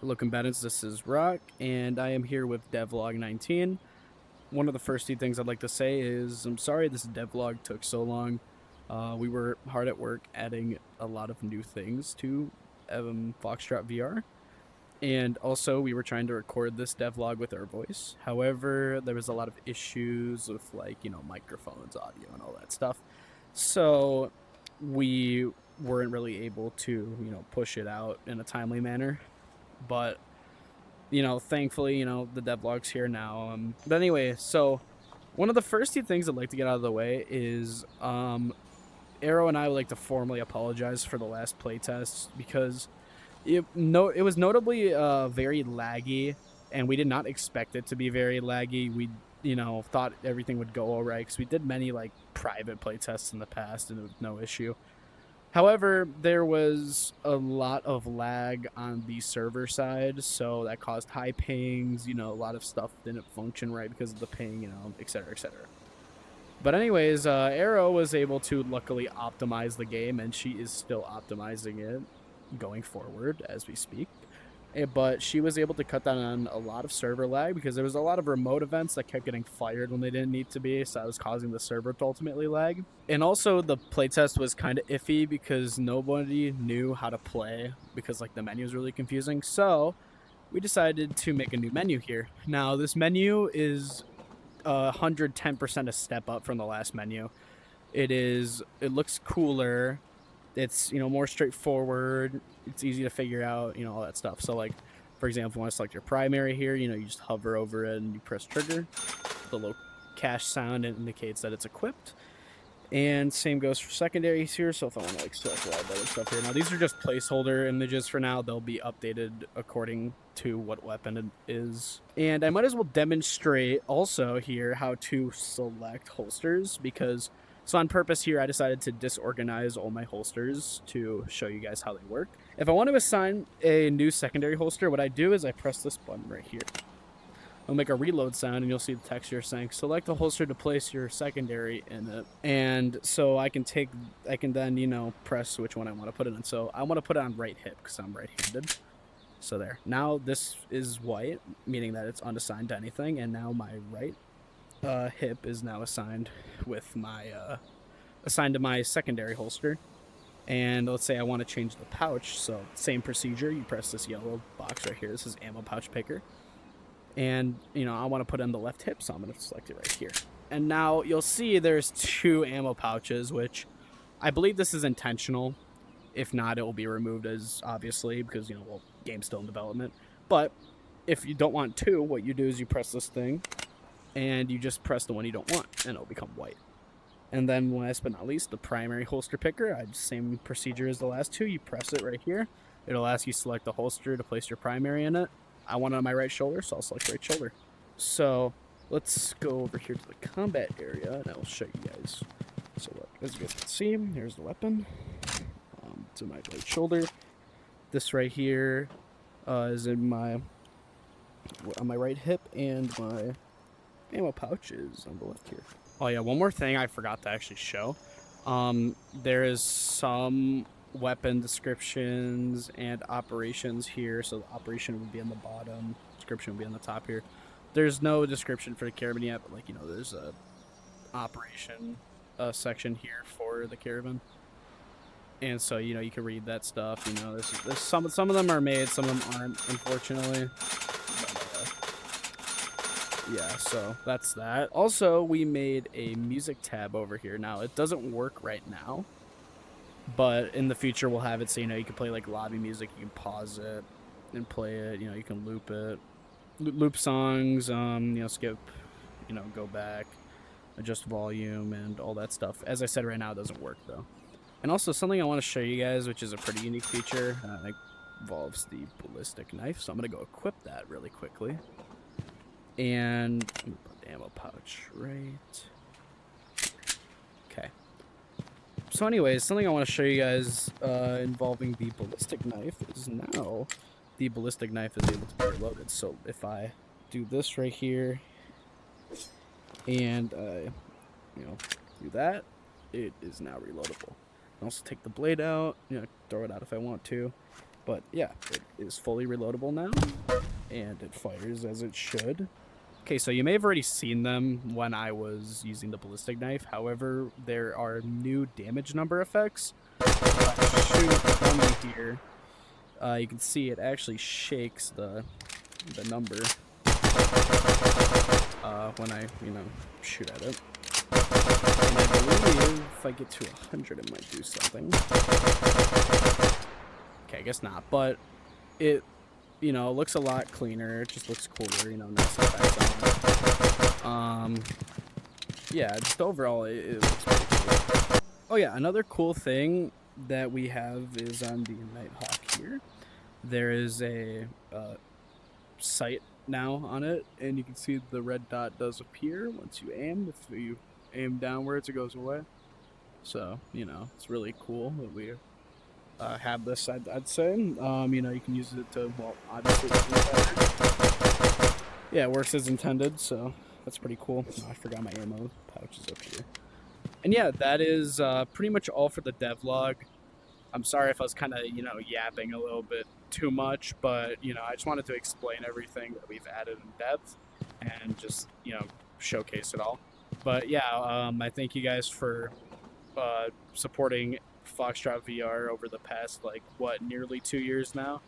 Hello combatants, this is Rock, and I am here with Dev Log 19. One of the first few things I'd like to say is I'm sorry this Dev Log took so long. We were hard at work adding a lot of new things to Foxtrot VR, and also we were trying to record this devlog with our voice. However, there was a lot of issues with microphones, audio, and all that stuff. So we weren't really able to push it out in a timely manner. But thankfully, the devlog's here now. But anyway, so one of the first few things I'd like to get out of the way is Arrow and I would like to formally apologize for the last playtest because it was notably very laggy, and we did not expect it to be very laggy. We thought everything would go all right because we did many private playtests in the past and it was no issue. However, there was a lot of lag on the server side, so that caused high pings. A lot of stuff didn't function right because of the ping, et cetera, et cetera. But anyways, Arrow was able to luckily optimize the game, and she is still optimizing it going forward as we speak. But she was able to cut down on a lot of server lag because there was a lot of remote events that kept getting fired when they didn't need to be, so that was causing the server to ultimately lag. And also the playtest was kind of iffy because nobody knew how to play because the menu is really confusing. So we decided to make a new menu here. Now this menu is 110% a step up from the last menu. It looks cooler. It's more straightforward. It's easy to figure out, all that stuff. So for example, if you want to select your primary here, you just hover over it and you press trigger. The little cache sound indicates that it's equipped. And same goes for secondaries here. So if I want to select a lot of other stuff here. Now these are just placeholder images for now. They'll be updated according to what weapon it is. And I might as well demonstrate also here how to select holsters because so on purpose here, I decided to disorganize all my holsters to show you guys how they work. If I want to assign a new secondary holster, what I do is I press this button right here. I'll make a reload sound, and you'll see the text here saying, select the holster to place your secondary in it. And so I can then, press which one I want to put it in. So I want to put it on right hip because I'm right-handed. So there. Now this is white, meaning that it's unassigned to anything, and now my right hip is now assigned with my assigned to my secondary holster. And let's say I want to change the pouch, so same procedure. You press this yellow box right here. This is ammo pouch picker, and I want to put in the left hip, so I'm going to select it right here. And now you'll see there's two ammo pouches, which I believe this is intentional. If not, it will be removed as obviously because game's still in development. But if you don't want two, what you do is you press this thing and you just press the one you don't want, and it'll become white. And then last but not least, the primary holster picker. Same procedure as the last two. You press it right here. It'll ask you select the holster to place your primary in it. I want it on my right shoulder, so I'll select right shoulder. So let's go over here to the combat area, and I will show you guys. So look, as you guys can see, here's the weapon to my right shoulder. This right here is on my right hip, and my ammo pouch is on the left here. Oh yeah, one more thing I forgot to actually show. There is some weapon descriptions and operations here. So the operation would be on the bottom, description would be on the top here. There's no description for the Caravan yet, but there's a operation section here for the Caravan. And so you can read that stuff. There's some of them are made, some of them aren't, unfortunately. Yeah, so that's that. Also, we made a music tab over here. Now, it doesn't work right now, but in the future we'll have it so you can play lobby music. You can pause it and play it. You can loop it, loop songs. Skip, go back, adjust volume, and all that stuff. As I said, right now it doesn't work though. And also something I want to show you guys, which is a pretty unique feature, involves the ballistic knife. So I'm gonna go equip that really quickly. And I'm gonna put the ammo pouch right. Okay. So anyways, something I want to show you guys involving the ballistic knife is now the ballistic knife is able to be reloaded. So if I do this right here and do that, it is now reloadable. I can also take the blade out, throw it out if I want to. But yeah, it is fully reloadable now, and it fires as it should. Okay, so you may have already seen them when I was using the ballistic knife. However, there are new damage number effects. If I shoot dummy here, you can see it actually shakes the number when I, shoot at it. And I believe if I get to 100, it might do something. Okay, I guess not, but it, looks a lot cleaner. It just looks cooler, nice effects on it. Yeah, just overall, it looks pretty cool. Oh yeah, another cool thing that we have is on the Nighthawk here. There is a sight now on it, and you can see the red dot does appear once you aim. If you aim downwards, it goes away. So, it's really cool that we have this, I'd say. You can use it to, well, obviously, yeah, it works as intended, so that's pretty cool. Oh, I forgot my ammo pouch is up here. And yeah, that is pretty much all for the devlog. I'm sorry if I was kind of, yapping a little bit too much, but, I just wanted to explain everything that we've added in depth and just, showcase it all. But yeah, I thank you guys for supporting Foxtrot VR over the past, nearly 2 years now.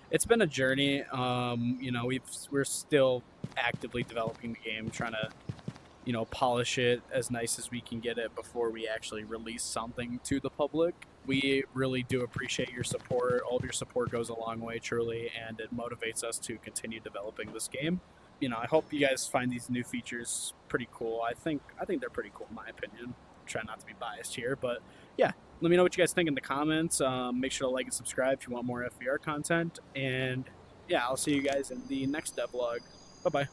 It's been a journey. We're still actively developing the game, trying to, polish it as nice as we can get it before we actually release something to the public. We really do appreciate your support. All of your support goes a long way, truly, and it motivates us to continue developing this game. I hope you guys find these new features pretty cool. I think they're pretty cool in my opinion. Try not to be biased here, but yeah, let me know what you guys think in the comments. Make sure to like and subscribe if you want more FVR content, and yeah, I'll see you guys in the next devlog. Bye bye.